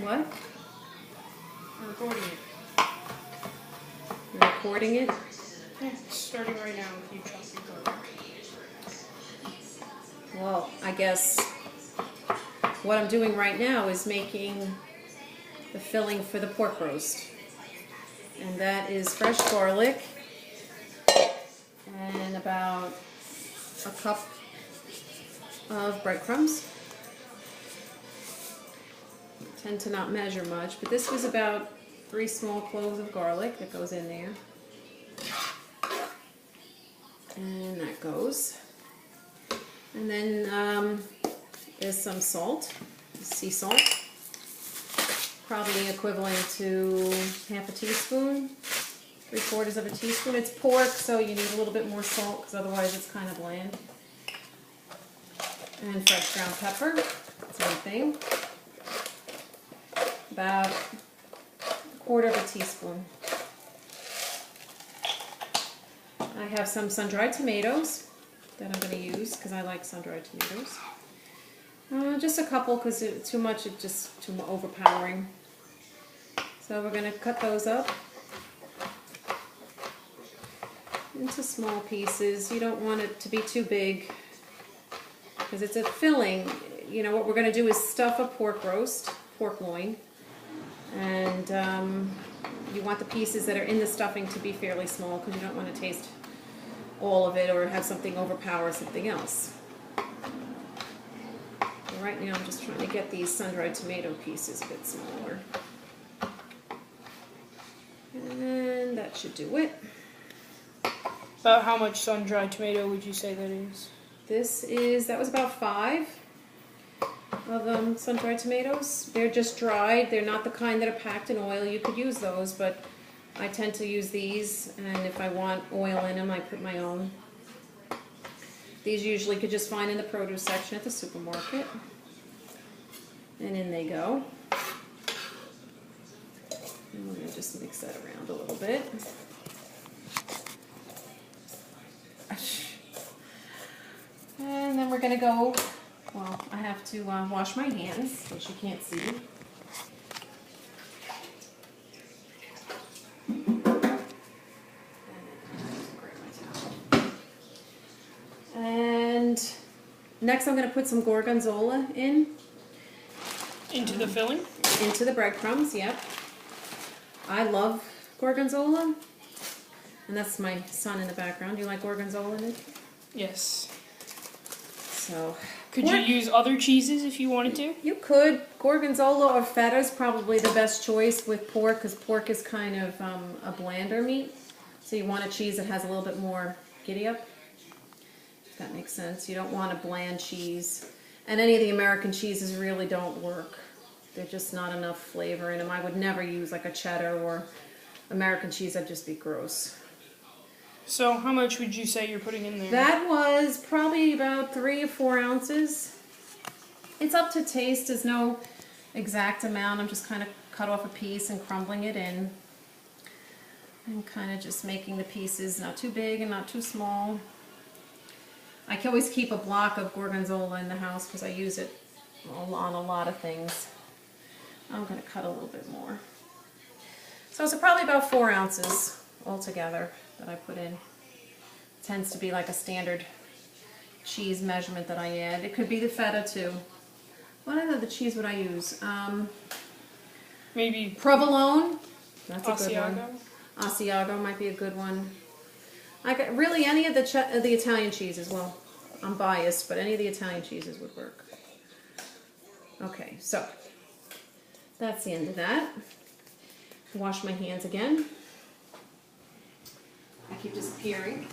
What? I'm recording it. You're recording it? Yeah, it's starting right now if you chop your garlic. Well, I guess what I'm doing right now is making the filling for the pork roast. And that is fresh garlic and about a cup of breadcrumbs. I tend to not measure much, but this was about 3 small cloves of garlic that goes in there. And that goes. And then there's some salt, sea salt, probably equivalent to half a teaspoon, 3/4 of a teaspoon. It's pork, so you need a little bit more salt because otherwise it's kind of bland. And fresh ground pepper, same thing. About 1/4 of a teaspoon. I have some sun-dried tomatoes that I'm going to use because I like sun-dried tomatoes. Just a couple because too much, it's just too overpowering. So we're going to cut those up into small pieces. You don't want it to be too big because it's a filling. You know, what we're going to do is stuff a pork roast, pork loin, and you want the pieces that are in the stuffing to be fairly small because you don't want to taste all of it or have something overpower something else. Right now I'm just trying to get these sun-dried tomato pieces a bit smaller. And that should do it. About how much sun-dried tomato would you say that is? That was about 5 of sun-dried tomatoes. They're just dried. They're not the kind that are packed in oil. You could use those, but I tend to use these, and if I want oil in them, I put my own. These usually could just find in the produce section at the supermarket. And in they go. And we're going to just mix that around a little bit. And then we're going to go, well, I have to wash my hands, which you can't see. And next I'm going to put some gorgonzola in. Into the filling? Into the breadcrumbs, yep. I love gorgonzola. And that's my son in the background. Do you like gorgonzola, Nick? Yes. So, could you use other cheeses if you wanted to? You could. Gorgonzola or feta is probably the best choice with pork because pork is kind of a blander meat. So you want a cheese that has a little bit more giddy up. If that makes sense. You don't want a bland cheese. And any of the American cheeses really don't work. They're just not enough flavor in them. I would never use like a cheddar or American cheese. That'd just be gross. So how much would you say you're putting in there? That was probably about 3 or 4 ounces. It's up to taste. There's no exact amount. I'm just kind of cut off a piece and crumbling it in. And kind of just making the pieces not too big and not too small. I can always keep a block of gorgonzola in the house because I use it on a lot of things. I'm going to cut a little bit more. So it's probably about 4 ounces altogether that I put in. It tends to be like a standard cheese measurement that I add. It could be the feta too. What other cheese would I use? Maybe provolone. That's a good Asiago. one. Asiago might be a good one. Really any of the Italian cheeses. Well, I'm biased, but any of the Italian cheeses would work. Okay, so that's the end of that. Wash my hands again. I keep disappearing.